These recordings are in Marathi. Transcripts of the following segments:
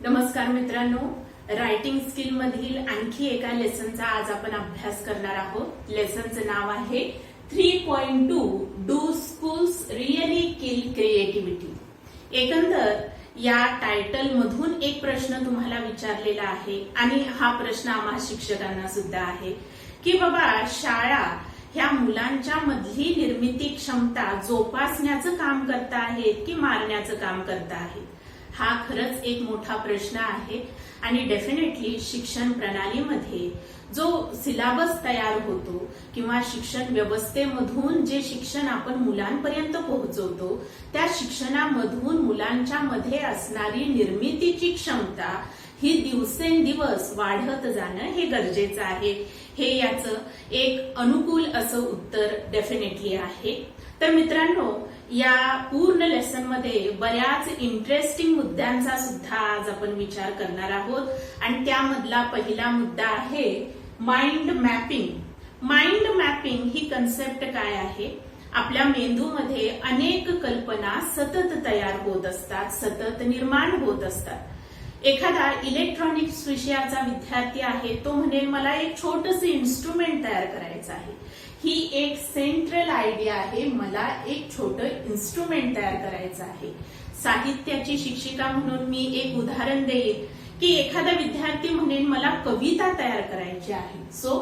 नमस्कार मित्रांनो, रायटिंग स्किल मधील आणखी एका लेसनचा आज आपण अभ्यास करणार आहोत। लेसनचं नाव आहे 3.2 do schools really kill creativity. एकंदर या टायटल मधून एक प्रश्न तुम्हाला विचारलेला आहे आणि हा प्रश्न आम्हा शिक्षकांना सुद्धा आहे की बाबा शाळा ह्या मुलांच्या मधली निर्मिती क्षमता जोपासण्याचं काम करता आहेत की मारण्याचं काम करता आहेत। हा खरंच एक मोठा प्रश्न आहे आणि डेफिनेटली शिक्षण प्रणालीमध्ये जो सिलेबस तयार होतो किंवा शिक्षण व्यवस्थेमधून जे शिक्षण आपण मुलांपर्यंत पोहोचवतो त्या शिक्षणामधून मुलांच्या मध्ये असणारी निर्मितीची क्षमता ही दिवसेंदिवस वाढत जाणं हे गरजेचं आहे। हे याचं एक अनुकूल असं उत्तर डेफिनेटली आहे। तर मित्रांनो, या पूर्ण लेसन मध्ये बऱ्याच इंटरेस्टिंग मुद्द्यांचा सुद्धा आज आपण विचार करणार आहोत आणि त्यामधला पहिला मुद्दा आहे माइंड मॅपिंग। माइंड मॅपिंग ही कन्सेप्ट काय आहे? आपल्या मेंदूमध्ये अनेक कल्पना सतत तयार होत असतात, सतत निर्माण होत असतात। एखादा इलेक्ट्रॉनिक्स विषयाचा विद्यार्थी आहे, तो म्हणेल मला एक छोटंसं इन्स्ट्रुमेंट तयार करायचं आहे। ही एक सेंट्रल आयडिया आहे, मला एक छोटं इन्स्ट्रुमेंट तयार करायचं आहे। साहित्याची शिक्षिका म्हणून मी एक उदाहरण देईन की एखादा विद्यार्थी म्हणेल मला कविता तयार करायची आहे। सो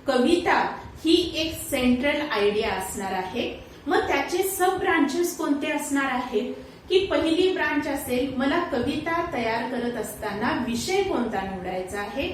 कविता ही एक सेंट्रल आयडिया असणार आहे। मग त्याचे सब ब्रांचेस कोणते असणार आहेत की पहिली ब्रांच असेल मला कविता तयार करत असताना विषय कोणता निवडायचा आहे,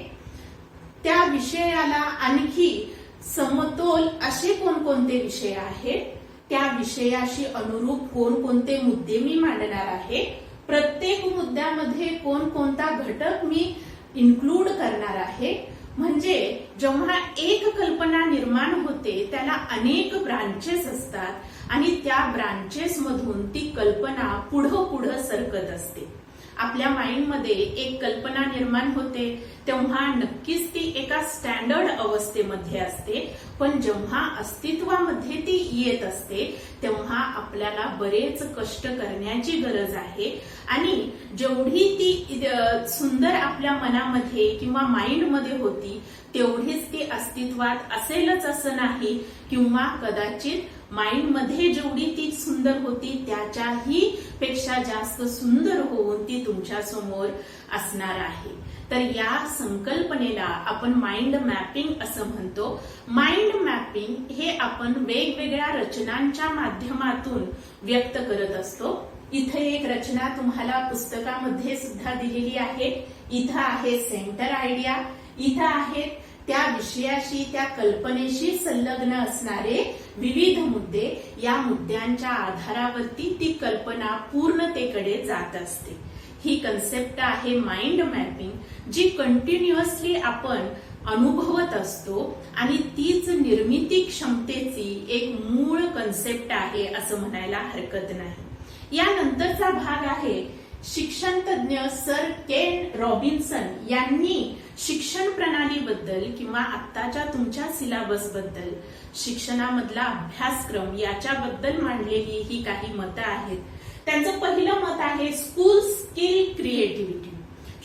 त्या विषयाला आणखी समतोल असे कोणकोणते विषय आहेत, त्या विषयाशी अनुरूप कोणकोणते मुद्दे मी मांडणार आहे, प्रत्येक मुद्द्यामध्ये कोणकोणता घटक मी इन्क्लूड करणार आहे। म्हणजे जेव्हा एक कल्पना निर्माण होते त्याला अनेक ब्रांचेस असतात आणि त्या ब्रांचेस मधून ती कल्पना पुढं सरकत असते। आपल्या माइंडमध्ये एक कल्पना निर्माण होते तेव्हा नक्कीच ती एका स्टँडर्ड अवस्थेमध्ये असते, पण जेव्हा अस्तित्वामध्ये ती येत असते तेव्हा आपल्याला बरेच कष्ट करण्याची गरज आहे आणि जेवढी ती सुंदर आपल्या मनामध्ये किंवा माइंडमध्ये होती तेवढीच ती अस्तित्वात असेलच असं नाही, किंवा कदाचित माइंडमध्ये जेवढी ती सुंदर होती त्याच्याही पेक्षा जास्त सुंदर होऊन ती तुमच्या समोर असणार आहे। तर या संकल्पनेला आपण माइंड मॅपिंग असं म्हणतो। माइंड मॅपिंग हे आपण वेगवेगळ्या रचनांच्या माध्यमातून व्यक्त करत असतो। इथे एक रचना तुम्हाला पुस्तकामध्ये सुद्धा दिलेली आहे। इथं आहे सेंटर आयडिया, इथं आहेत त्या विषयाशी त्या कल्पनेशी संलग्न असणारे विविध मुद्दे। या मुद्द्यांच्या आधारावरती ती कल्पना पूर्णतेकडे जात असते। ही कन्सेप्ट आहे माइंड मॅपिंग, जी कंटिन्युअसली आपण अनुभवत असतो आणि तीच निर्मिती क्षमतेची एक मूळ कन्सेप्ट आहे असं म्हणायला हरकत नाही। यानंतरचा भाग आहे शिक्षण तज्ञ सर केन रॉबिन्सन यांनी शिक्षण प्रणालीबद्दल किंवा आत्ताच्या तुमच्या सिलेबस बद्दल, शिक्षणामधला अभ्यासक्रम याच्याबद्दल मांडलेली ही काही मतं आहेत। त्यांचं पहिलं मत आहे स्कूल स्किल क्रिएटिव्हिटी।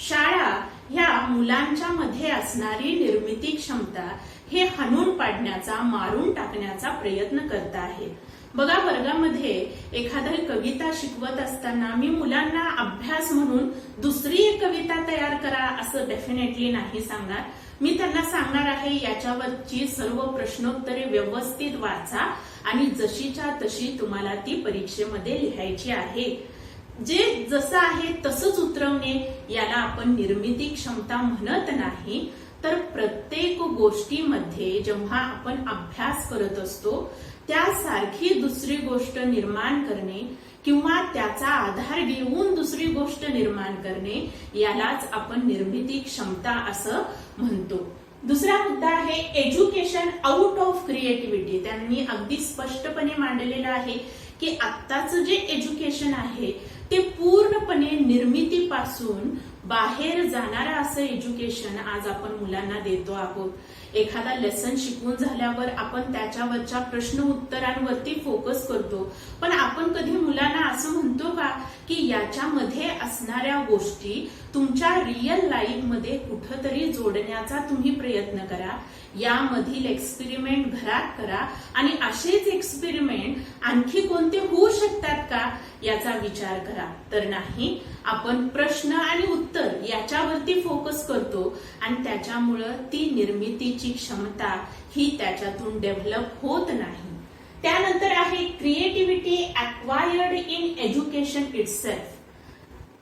शाळा ह्या मुलांच्या मध्ये असणारी निर्मिती क्षमता हे हाणून पाडण्याचा, मारून टाकण्याचा प्रयत्न करत आहे। बघा, वर्गामध्ये एखादी कविता शिकवत असताना मी मुलांना अभ्यास म्हणून दुसरी एक कविता तयार करा असं डेफिनेटली नाही सांगणार। मी त्यांना सांगणार आहे याच्यावरची सर्व प्रश्नोत्तरे व्यवस्थित वाचा आणि जशीच्या तशी तुम्हाला ती परीक्षेमध्ये लिहायची आहे। जे जसं आहे तसंच उतरवणे याला आपण निर्मिती क्षमता म्हणत नाही, तर प्रत्येक गोष्टीमध्ये जेव्हा आपण अभ्यास करत असतो त्यासारखी दुसरी गोष्ट निर्माण करणे किंवा त्याचा आधार घेऊन दुसरी गोष्ट निर्माण करणे यालाच आपण निर्मिती क्षमता असं म्हणतो। दुसरा मुद्दा आहे एज्युकेशन आउट ऑफ क्रिएटिव्हिटी। त्यांनी अगदी स्पष्टपणे मांडलेलं आहे की आत्ताचं जे एज्युकेशन आहे ते पूर्णपणे निर्मितीपासून बाहेर जाणारं असं एज्युकेशन आज आपण मुलांना देतो आहोत। एखादा लेसन शिकवून झाल्यावर आपण त्याच्यावरच्या प्रश्न उत्तरांवरती फोकस करतो, पण आपण कधी मुलांना असं म्हणतो का की याच्यामध्ये असणाऱ्या गोष्टी तुमच्या रिअल लाईफ मध्ये कुठंतरी जोडण्याचा तुम्ही प्रयत्न करा. यामधील एक्सपेरिमेंट घरात करा आणि असेच एक्सपेरिमेंट आणखी कोणते होऊ शकतात का याचा विचार करा. तर नाही, आपण प्रश्न आणि उत्तर याच्यावरती फोकस करतो आणि त्याच्यामुळं ती निर्मितीची क्षमता ही त्याच्यातून डेव्हलप होत नाही. त्यानंतर आहे creativity acquired in education itself.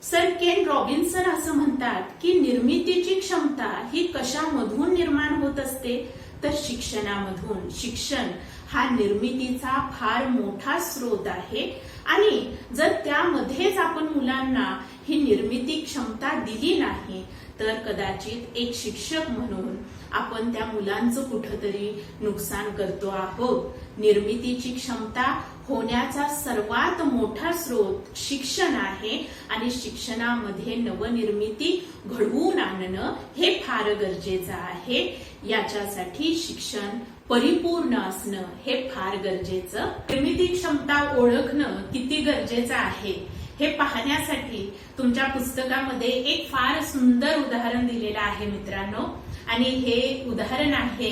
Sir Ken Robinson असं म्हणतात की निर्मितीची क्षमता ही कशामधून निर्माण होत असते, तर शिक्षणामधून. शिक्षण हा निर्मितीचा फार मोठा स्रोत आहे आणि जर त्यामध्येच आपण मुलांना ही निर्मिती क्षमता दिली नाही तर कदाचित एक शिक्षक म्हणून आपण त्या मुलांचं कुठंतरी नुकसान करतो आहोत. निर्मितीची क्षमता होण्याचा सर्वात मोठा स्रोत शिक्षण आहे आणि शिक्षणामध्ये नवनिर्मिती घडवून आणणं हे फार गरजेचं आहे. याच्यासाठी शिक्षण परिपूर्ण असणं हे फार गरजेचं. निर्मिती क्षमता ओळखणं किती गरजेचं आहे हे पाहण्यासाठी तुमच्या पुस्तकामध्ये एक फार सुंदर उदाहरण दिलेलं आहे मित्रांनो, आणि हे उदाहरण आहे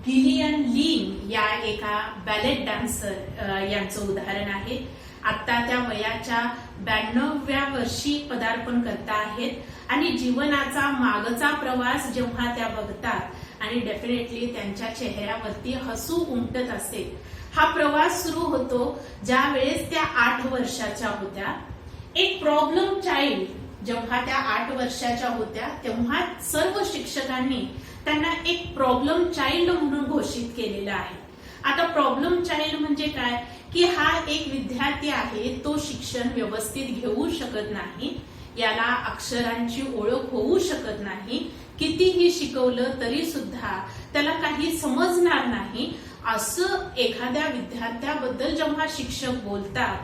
गिलियन लिन या एका बॅलेट डान्सर यांचं उदाहरण आहे. आता त्या वयाच्या 92व्या वर्षी पदार्पण करता आहेत आणि जीवनाचा मागचा प्रवास जेव्हा त्या बघतात आणि डेफिनेटली त्यांच्या चेहऱ्यावरती हसू उमटत असेल. हा प्रवास सुरू होतो ज्या वेळेस त्या 8 वर्षाच्या होत्या. एक प्रॉब्लेम चाइल्ड जेव्हा त्या 8 वर्षाच्या होत्या तेव्हा सर्व शिक्षकांनी त्यांना एक प्रॉब्लेम चाइल्ड म्हणून घोषित केलेलं आहे. आता प्रॉब्लेम चाइल्ड म्हणजे काय की हा एक विद्यार्थी आहे, तो शिक्षण व्यवस्थित घेऊ शकत नाही, याला अक्षरांची ओळख होऊ शकत नाही, कितीही शिकवलं तरी सुद्धा त्याला काही समजणार नाही. असं एखाद्या विद्यार्थ्याबद्दल जेव्हा शिक्षक बोलतात,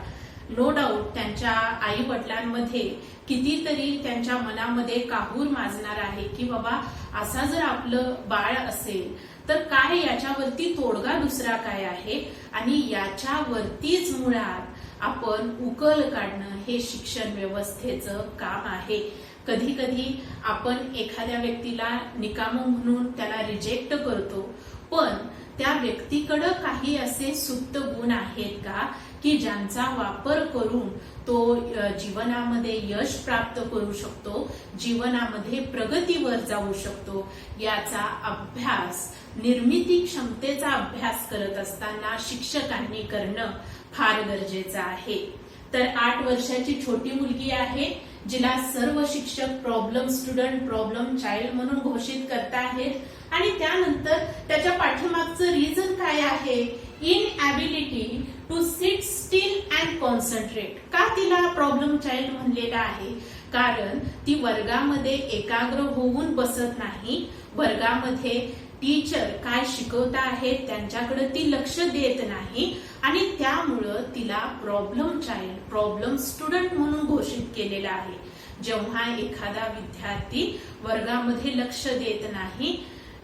नो डाऊट त्यांच्या आई वडिलांमध्ये कितीतरी त्यांच्या मनामध्ये काहूर माजणार आहे की बाबा असा जर आपलं बाळ असेल तर काय, याच्यावरती तोडगा दुसरा काय आहे, आणि याच्यावरतीच मुळात आपण उकल काढणं हे शिक्षण व्यवस्थेचं काम आहे. कधी कधी आपण एखाद्या व्यक्तीला निकामो म्हणून त्याला रिजेक्ट करतो, पण त्या व्यक्तीकडे काही असे सुप्त गुण आहेत का की ज्यांचा वापर करून तो जीवनामध्ये यश प्राप्त करू शकतो, जीवनामध्ये प्रगतीवर जाऊ शकतो. याचा अभ्यास, निर्मिती क्षमतेचा अभ्यास करत असताना शिक्षकांनी करणं फार गरजेचं आहे. तर 8 वर्षाची छोटी मुलगी आहे जिला सर्व शिक्षक प्रॉब्लेम स्टुडंट, प्रॉब्लेम चाइल्ड म्हणून घोषित करताहेत आणि त्यानंतर त्याच्या पाठीमागचं रिझन काय आहे, inability to sit still and concentrate. का तिला प्रॉब्लेम चाइल्ड म्हणलेलं आहे, कारण ती वर्गामध्ये एकाग्र होऊन बसत नाही. वर्गामध्ये टीचर काय शिकवत आहेत त्यांच्याकडे ती लक्ष देत नाही आणि त्यामुळं तिला प्रॉब्लेम चाइल्ड, प्रॉब्लेम स्टुडंट म्हणून घोषित केलेलं आहे. जेव्हा एखादा विद्यार्थी वर्गामध्ये लक्ष देत नाही,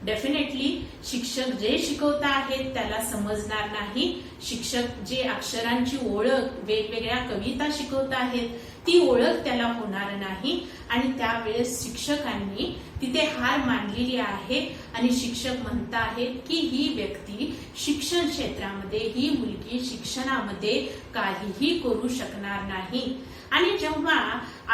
डेफिनेटली शिक्षक जे शिकवत आहेत त्याला समजणार नाही. शिक्षक जे अक्षरांची ओळख, वेगवेगळ्या कविता शिकवत आहेत ती ओळख त्याला होणार नाही आणि त्यावेळेस शिक्षकांनी तिथे हार मानलेली आहे आणि शिक्षक म्हणत आहेत की ही व्यक्ती शिक्षण क्षेत्रामध्ये, ही मुलगी शिक्षणामध्ये काहीही करू शकणार नाही. आणि जेव्हा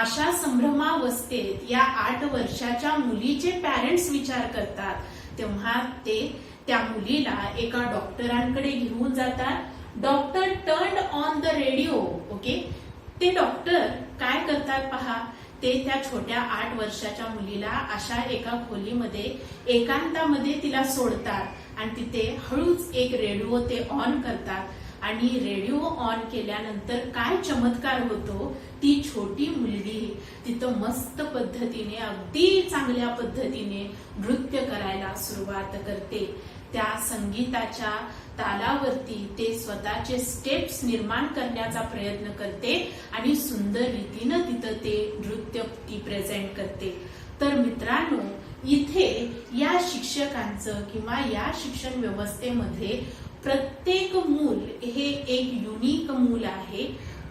अशा संभ्रमावस्थेत या 8 वर्षाच्या मुलीचे पॅरेंट्स विचार करतात तेव्हा ते त्या मुलीला एका डॉक्टरांकडे घेऊन जातात. Doctor turned on the radio. Okay, ते डॉक्टर काय करतात पहा, ते त्या छोट्या 8 वर्षाच्या मुलीला अशा एका खोलीमध्ये एकांतामध्ये तिला सोडतात आणि तिथे हळूच एक रेडिओ ते ऑन करतात आणि रेडिओ ऑन केल्यानंतर काय चमत्कार होतो, ती छोटी मुलगी तिथं मस्त पद्धतीने, अगदी चांगल्या पद्धतीने नृत्य करायला सुरुवात करते. त्या संगीताच्या तालावरती ते स्वतःचे स्टेप्स निर्माण करण्याचा प्रयत्न करते आणि सुंदर रीतीनं तिथं ते नृत्य ती प्रेझेंट करते. तर मित्रांनो, इथे या शिक्षकांचं किंवा या शिक्षण व्यवस्थेमध्ये प्रत्येक मूल हे एक युनिक मूल आहे.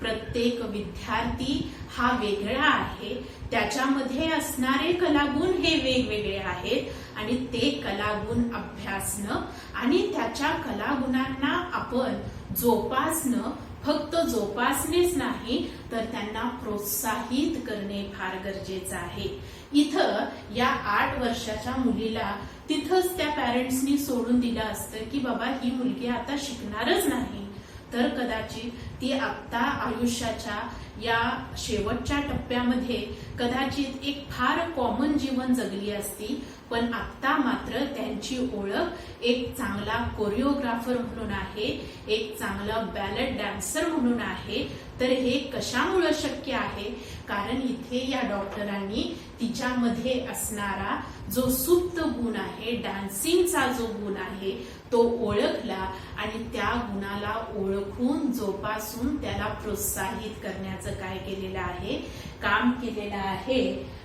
प्रत्येक विद्यार्थी हा वेगळा आहे, त्याच्यामध्ये असणारे कलागुण हे वेगवेगळे आहेत आणि ते कलागुण अभ्यासणं आणि त्याच्या कलागुणांना आपण जोपासणं, फक्त जोपासणेच नाही तर त्यांना प्रोत्साहित करणे फार गरजेचं आहे. इथं या 8 वर्षाच्या मुलीला तिथंच त्या पॅरेंट्सनी सोडून दिलं असतं की बाबा ही मुलगी आता शिकणारच नाही, तर कदाचित ती आता आयुष्याच्या या शेवटच्या टप्प्यामध्ये कदाचित एक फार कॉमन जीवन जगली असती. पण आता मात्र त्यांची ओळख एक चांगला कोरिओग्राफर म्हणून आहे, एक चांगला बॅलेट डान्सर म्हणून आहे. तर हे कशामुळे शक्य आहे? कारण इथे या डॉक्टरांनी तिच्यामध्ये असणारा जो सुप्त गुण आहे, डान्सिंगचा जो गुण आहे तो ओळखला आणि त्या गुणाला ओळखून जोपासून त्याला प्रोत्साहित करण्याचं काय केलेलं आहे, काम केलेलं आहे.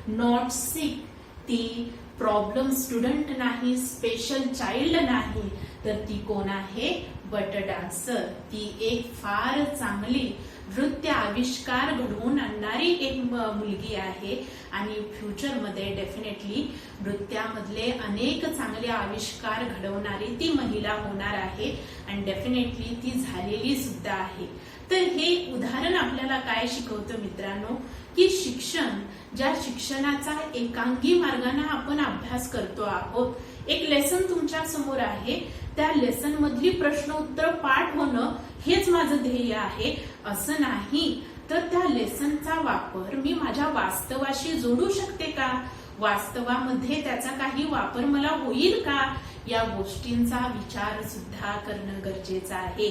नॉट सिक, ती प्रॉब्लेम स्टुडंट नाही, स्पेशल चाइल्ड नाही, तर ती कोण आहे? But dancer. ती एक फार चांगली नृत्य आविष्कार घडवून आणणारी एक मुलगी आहे आणि फ्युचरमध्ये डेफिनेटली नृत्यामधले अनेक चांगले आविष्कार घडवणारी ती महिला होणार आहे आणि डेफिनेटली ती झालेली सुद्धा आहे. तर हे उदाहरण आपल्याला काय शिकवतं मित्रांनो, की शिक्षण, ज्या शिक्षणाचा एकांगी मार्गाने आपण अभ्यास करतो आहोत, एक लेसन तुमच्या समोर आहे, त्या लेसन मधली प्रश्न उत्तर पाठ होणं हेच माझं ध्येय आहे असं नाही, तर त्या लेसनचा वापर मी माझ्या वास्तवाशी जोडू शकते का, वास्तवामध्ये त्याचा काही वापर मला होईल का, या गोष्टींचा विचार सुद्धा करणं गरजेचं आहे.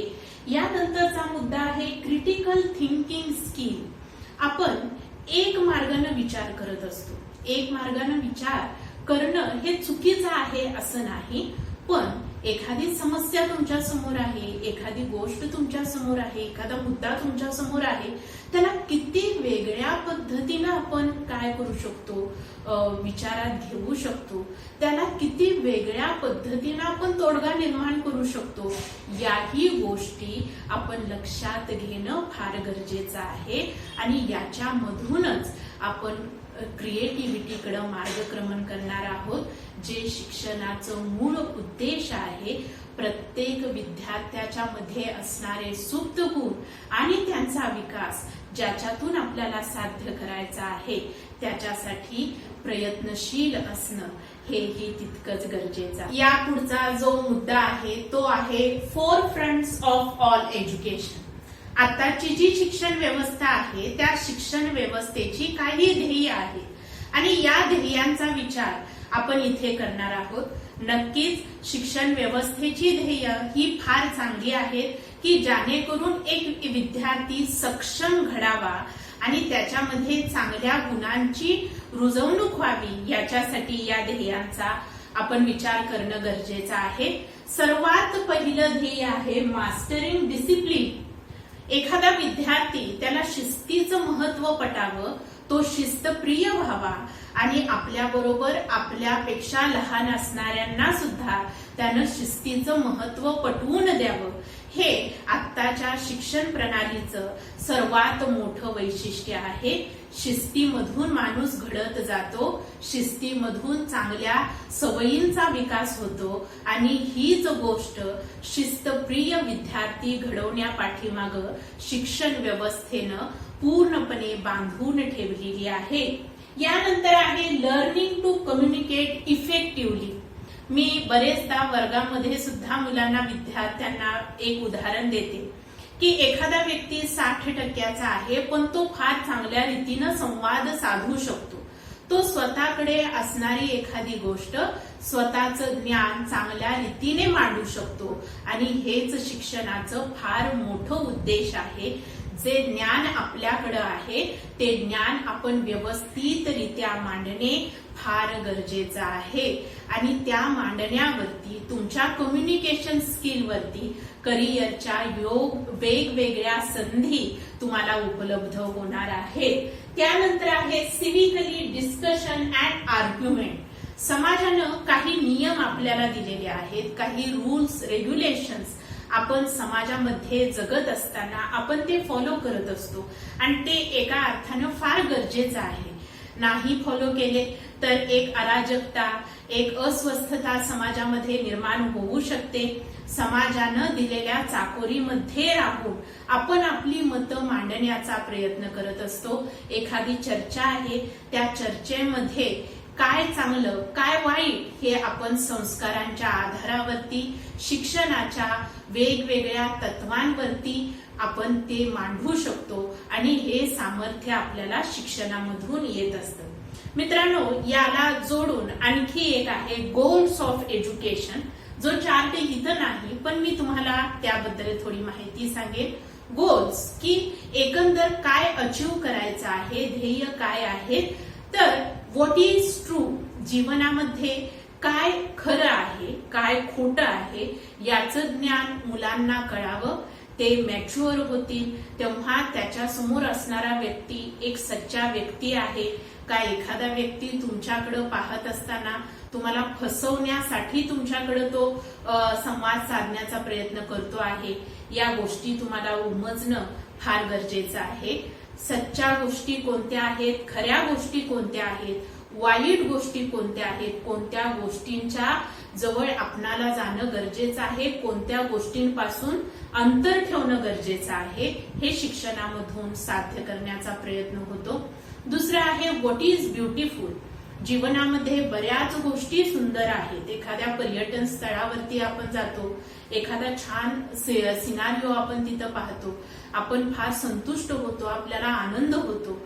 यानंतरचा मुद्दा आहे क्रिटिकल थिंकिंग स्किल. आपण एक मार्गाने विचार करत असतो, एक मार्गाने विचार करणं हे चुकीचं आहे असं नाही, पण एखादी समस्या तुमच्या समोर आहे, एखादी गोष्ट तुमच्या समोर आहे, एखादा मुद्दा तुमच्या समोर आहे, त्याला किती वेगळ्या पद्धतीने आपण काय करू शकतो, विचारात घेऊ शकतो, त्याला किती वेगळ्या पद्धतीने आपण तोडगा निर्माण करू शकतो, याही गोष्टी आपण लक्षात घेणं फार गरजेचं आहे. आणि याच्यामधूनच आपण क्रिएटिव्हिटीकडे मार्गक्रमण करणार आहोत, जे शिक्षणाचं मूळ उद्देश आहे. प्रत्येक विद्यार्थ्याच्या मध्ये असणारे सुप्त गुण आणि त्यांचा विकास ज्याच्यातून आपल्याला साध्य करायचा आहे, त्याच्यासाठी प्रयत्नशील असणं हेही तितकंच गरजेचं आहे. या पुढचा जो मुद्दा आहे तो आहे 4 फ्रंट्स ऑफ ऑल एज्युकेशन. आताची जी शिक्षण व्यवस्था आहे त्या शिक्षण व्यवस्थेची काही ध्येय आहे आणि या ध्येयांचा विचार आपण इथे करणार आहोत. नक्कीच शिक्षण व्यवस्थेची ध्येय ही फार चांगली आहेत की जेणेकरून एक विद्यार्थी सक्षम घडावा आणि त्याच्यामध्ये चांगल्या गुणांची रुजवणूक व्हावी, याच्यासाठी या ध्येयांचा आपण विचार करणं गरजेचं आहे. सर्वात पहिलं ध्येय आहे मास्टरिंग डिसिप्लिन. एखादा विद्यार्थी त्याला शिस्तीचं महत्व पटावं, तो शिस्तप्रिय व्हावा आणि आपल्याबरोबर आपल्यापेक्षा लहान असणाऱ्यांना सुद्धा त्यानं शिस्तीचं महत्व पटवून द्यावं. हे आत्ताच्या शिक्षण प्रणालीचं सर्वात मोठं वैशिष्ट्य आहे. शिस्तीमधून माणूस घडत जातो, शिस्तीमधून चांगल्या सवयींचा विकास होतो आणि हीच गोष्ट शिस्तप्रिय विद्यार्थी घडवण्यापाठीमागं शिक्षण व्यवस्थेनं पूर्णपणे बांधून ठेवलेली आहे. यानंतर आहे लर्निंग टू कम्युनिकेट इफेक्टिव्हली. मी बरेचदा वर्गामध्ये सुद्धा मुलांना, विद्यार्थ्यांना एक उदाहरण देते की एखादा व्यक्ती 60% आहे पण तो फार चांगल्या रीतीनं संवाद साधू शकतो. तो स्वतःकडे असणारी एखादी गोष्ट, स्वतःचं ज्ञान चांगल्या रीतीने मांडू शकतो आणि हेच शिक्षणाचं फार मोठं उद्देश आहे. जे ज्ञान आपल्याकडे आहे ते ज्ञान आपण व्यवस्थितरित्या मांडणे फार गरजेचं आहे आणि त्या मांडण्यावरती, तुमच्या कम्युनिकेशन स्किलवरती करिअरच्या वेगवेगळ्या संधी तुम्हाला उपलब्ध होणार आहेत. त्यानंतर आहे सिव्हिकली डिस्कशन अँड आर्ग्युमेंट. समाजानं काही नियम आपल्याला दिलेले आहेत, काही रूल्स रेग्युलेशन्स आपण समाजामध्ये जगत असताना आपण ते फॉलो करत असतो आणि ते एका अर्थानं फार गरजेचं आहे. नाही फॉलो केले तर एक अराजकता, एक अस्वस्थता समाजामध्ये निर्माण होऊ शकते. समाजानं दिलेल्या चाकोरीमध्ये राहून आपण आपली मतं मांडण्याचा प्रयत्न करत असतो. एखादी चर्चा आहे, त्या चर्चेमध्ये काय चांगलं काय वाईट हे आपण संस्कारांच्या आधारावरती, शिक्षणाच्या वेगवेगळ्या तत्वांवरती आपण ते मांडू शकतो आणि हे सामर्थ्य आपल्याला शिक्षणामधून येत असतं. मित्रांनो, याला जोडून आणखी एक आहे गोल्स ऑफ एज्युकेशन, जो चार्ट इथं नाही पण मी तुम्हाला त्याबद्दल थोडी माहिती सांगेन. गोल्स की एकंदर काय अचीव करायचं आहे, ध्येय काय आहे. तर व्हॉट इज ट्रू, जीवनामध्ये काय खरं आहे काय खोटं आहे याचं ज्ञान मुलांना कळावं. ते मॅच्युअर होतील तेव्हा त्याच्या समोर असणारा व्यक्ती एक सच्चा व्यक्ती आहे का, एखादा व्यक्ती तुमच्याकडे पाहत असताना तुम्हाला फसवण्यासाठी तुमच्याकडे तो संवाद साधण्याचा प्रयत्न करतो आहे. या गोष्टी तुम्हाला उमजणं फार गरजेचं आहे. सच्च्या गोष्टी कोणत्या आहेत, खऱ्या गोष्टी कोणत्या आहेत, वाईट गोष्टी कोणत्या आहेत, कोणत्या गोष्टींच्या जवळ आपणाला जाणं गरजेचं आहे, कोणत्या गोष्टींपासून अंतर ठेवणं गरजेचं आहे, हे शिक्षणामधून साध्य करण्याचा प्रयत्न होतो. दुसरं आहे व्हॉट इज ब्युटिफुल. जीवनामध्ये बऱ्याच गोष्टी सुंदर आहेत. एखाद्या पर्यटन स्थळावरती आपण जातो, एखादा छान सिनारिओ आपण तिथं पाहतो, आपण फार संतुष्ट होतो, आपल्याला आनंद होतो.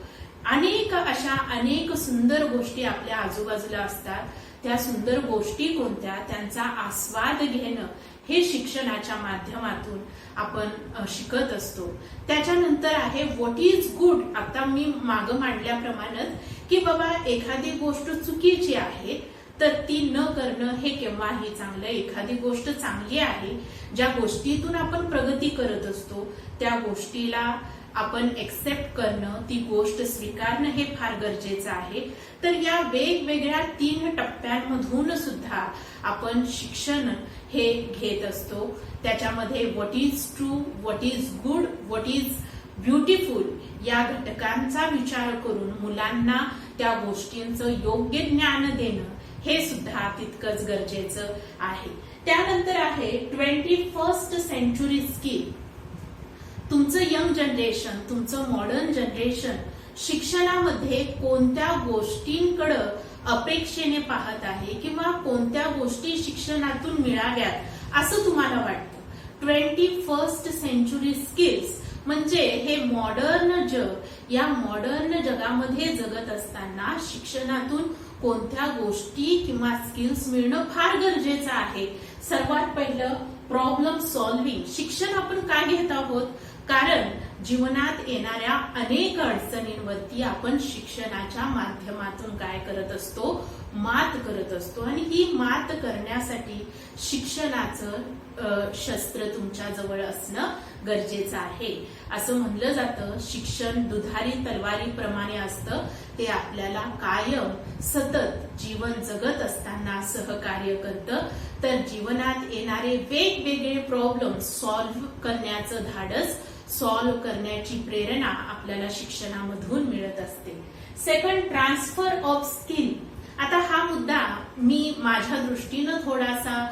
अनेक सुंदर गोष्टी आपल्या आजूबाजूला असतात. त्या सुंदर गोष्टी कोणत्या, त्यांचा आस्वाद घेणं हे शिक्षणाच्या माध्यमातून आपण शिकत असतो. त्याच्यानंतर आहे व्हॉट इज गुड. आता मी मागं मांडल्याप्रमाणे की बाबा एखादी गोष्ट चुकीची आहे तर ती न करणं हे केव्हाही चांगलं. एखादी गोष्ट चांगली आहे, ज्या गोष्टीतून आपण प्रगती करत असतो त्या गोष्टीला आपण एक्सेप्ट करणं, ती गोष्ट स्वीकारणं हे फार गरजेचं आहे. तर या वेगवेगळ्या 3 टप्प्यांमधून सुद्धा आपण शिक्षण हे घेत असतो. त्याच्यामध्ये what is true, what is good, what is beautiful या घटकांचा विचार करून मुलांना त्या गोष्टींचं योग्य ज्ञान देणं हे सुद्धा तितकंच गरजेचं आहे. त्यानंतर आहे 21st सेंचुरी स्किल. तुमचं यंग जनरेशन, तुमचं मॉडर्न जनरेशन शिक्षणामध्ये कोणत्या गोष्टींकडे अपेक्षेने पाहत आहे किंवा कोणत्या गोष्टी शिक्षणातून मिळाव्यात असं तुम्हाला वाटतं. 21st सेंचुरी स्किल्स म्हणजे हे मॉडर्न जग, या मॉडर्न जगामध्ये जगत असताना शिक्षणातून कोणत्या गोष्टी किंवा स्किल्स मिळणं फार गरजेचं आहे. सर्वात पहिलं प्रॉब्लेम सॉल्व्हिंग. शिक्षण आपण का घेत आहोत, कारण जीवनात येणाऱ्या अनेक अडचणींवरती आपण शिक्षणाच्या माध्यमातून काय करत असतो, मात करत असतो. आणि ही मात करण्यासाठी शिक्षणाचं शस्त्र तुमच्या जवळ असणं गरजेचं आहे. असं म्हणलं जातं शिक्षण दुधारी तलवारीप्रमाणे असतं, ते आपल्याला कायम सतत जीवन जगत असताना सहकार्य करतं. तर जीवनात येणारे वेगवेगळे प्रॉब्लेम सॉल्व्ह करण्याचं धाडस, सॉल्व्ह करण्याची प्रेरणा आपल्याला शिक्षणामधून मिळत असते. Second, transfer of skill. आता हा मुद्दा मी माझ्या दृष्टीनं थोडासा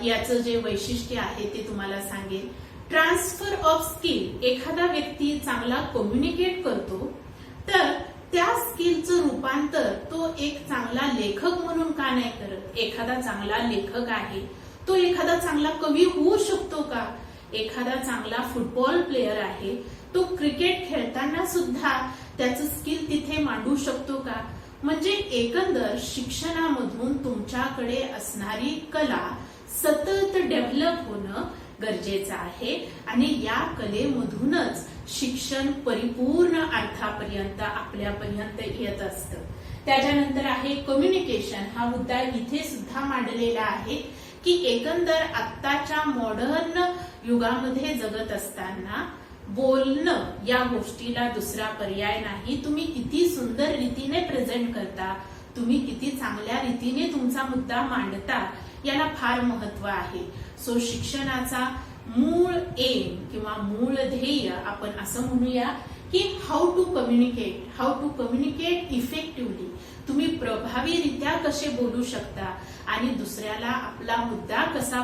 याचं जे वैशिष्ट्य आहे ते तुम्हाला सांगेन. Transfer of skill. एखादा व्यक्ती चांगला कम्युनिकेट करतो तर त्या स्किलचं रूपांतर तो एक चांगला लेखक म्हणून का नाही करत. एखादा चांगला लेखक आहे तो एखादा चांगला कवी होऊ शकतो का. एखादा चांगला फुटबॉल प्लेयर आहे तो क्रिकेट खेळताना सुद्धा त्याचं स्किल तिथे मांडू शकतो का. म्हणजे एकंदर शिक्षणामधून तुमच्याकडे असणारी कला सतत डेव्हलप होणं गरजेचं आहे आणि या कलेमधूनच शिक्षण परिपूर्ण अर्थापर्यंत आपल्यापर्यंत येत असतं. त्याच्यानंतर आहे कम्युनिकेशन. हा मुद्दा इथे सुद्धा मांडलेला आहे की एकंदर आत्ताच्या मॉडर्न युगामध्ये जगत असताना बोलणं या गोष्टीला दुसरा पर्याय नाही. तुम्ही किती सुंदर रीतीने प्रेझेंट करता, तुम्ही किती चांगल्या रीतीने तुमचा मुद्दा मांडता, याला फार महत्व आहे. सो शिक्षणाचा मूळ एम किंवा मूळ ध्येय आपण असं म्हणूया की हाऊ टू कम्युनिकेट इफेक्टिव्हली. तुम्ही प्रभावीरित्या कसे बोलू शकता आणि दुसऱ्याला आपला मुद्दा कसा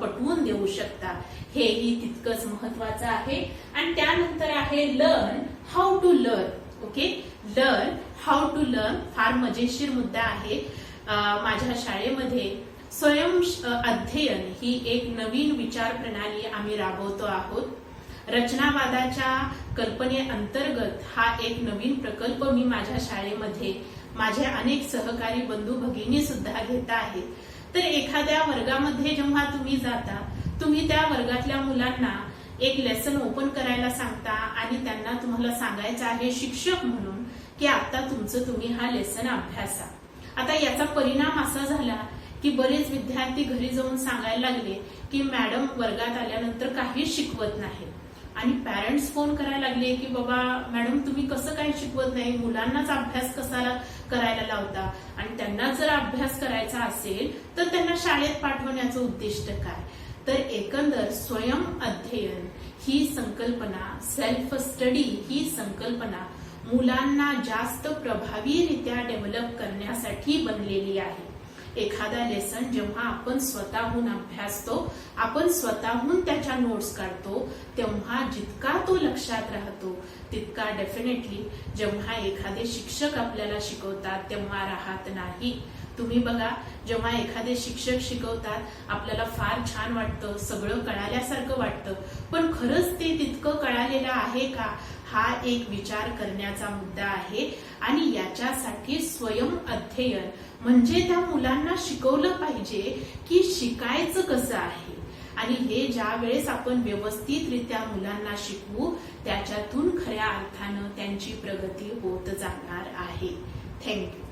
पटवून देऊ शकता, हेही तितकंच महत्वाचं आहे. आणि त्यानंतर आहे learn how to learn. Okay, learn how to learn फार मजेशीर मुद्दा आहे. माझ्या शाळेमध्ये स्वयं अध्ययन ही एक नवीन विचार प्रणाली आम्ही राबवतो आहोत. रचनावादाच्या कल्पनेअंतर्गत हा एक नवीन प्रकल्प मी माझ्या शाळेमध्ये माझे अनेक सहकारी बंधू भगिनी सुद्धा घेत आहेत. तर एखाद्या वर्गामध्ये जेव्हा तुम्ही जाता, तुम्ही त्या वर्गातल्या मुलांना एक लेसन ओपन करायला सांगता आणि त्यांना तुम्हाला सांगायचं आहे शिक्षक म्हणून की आता तुम्ही हा लेसन अभ्यासा. आता याचा परिणाम असा झाला की बरेच विद्यार्थी घरी जाऊन सांगायला लागले की मॅडम वर्गात आल्यानंतर काहीच शिकवत नाही. आणि पॅरेंट्स फोन करायला लागले की बाबा मॅडम तुम्ही कसं काय शिकवत नाही, मुलांनाच अभ्यास कसा करायला लावता, आणि त्यांना जर अभ्यास करायचा असेल तर त्यांना शाळेत पाठवण्याचं उद्दिष्ट काय. तर एकंदर स्वयं अध्ययन ही संकल्पना, सेल्फ स्टडी ही संकल्पना मुलांना जास्त प्रभावीरित्या डेव्हलप करण्यासाठी बनलेली आहे. एखादा लेसन जेव्हा आपण स्वतःहून अभ्यासतो, आपण स्वतःहून त्याच्या नोट्स काढतो, तेव्हा जितका तो लक्षात राहतो तितका डेफिनेटली जेव्हा एखादे शिक्षक आपल्याला शिकवतात तेव्हा राहत नाही. तुम्ही बघा, जेव्हा एखादे शिक्षक शिकवतात आपल्याला फार छान वाटतं, सगळं कळाल्यासारखं वाटतं, पण खरंच ते तितकं कळालेलं आहे का, हा एक विचार करण्याचा मुद्दा आहे. आणि याच्यासाठी स्वयं अध्ययन म्हणजे त्या मुलांना शिकवलं पाहिजे की शिकायचं कसं आहे. आणि हे ज्या वेळेस आपण व्यवस्थितरित्या मुलांना शिकवू, त्याच्यातून खऱ्या अर्थानं त्यांची प्रगती होत जाणार आहे. थँक्यू.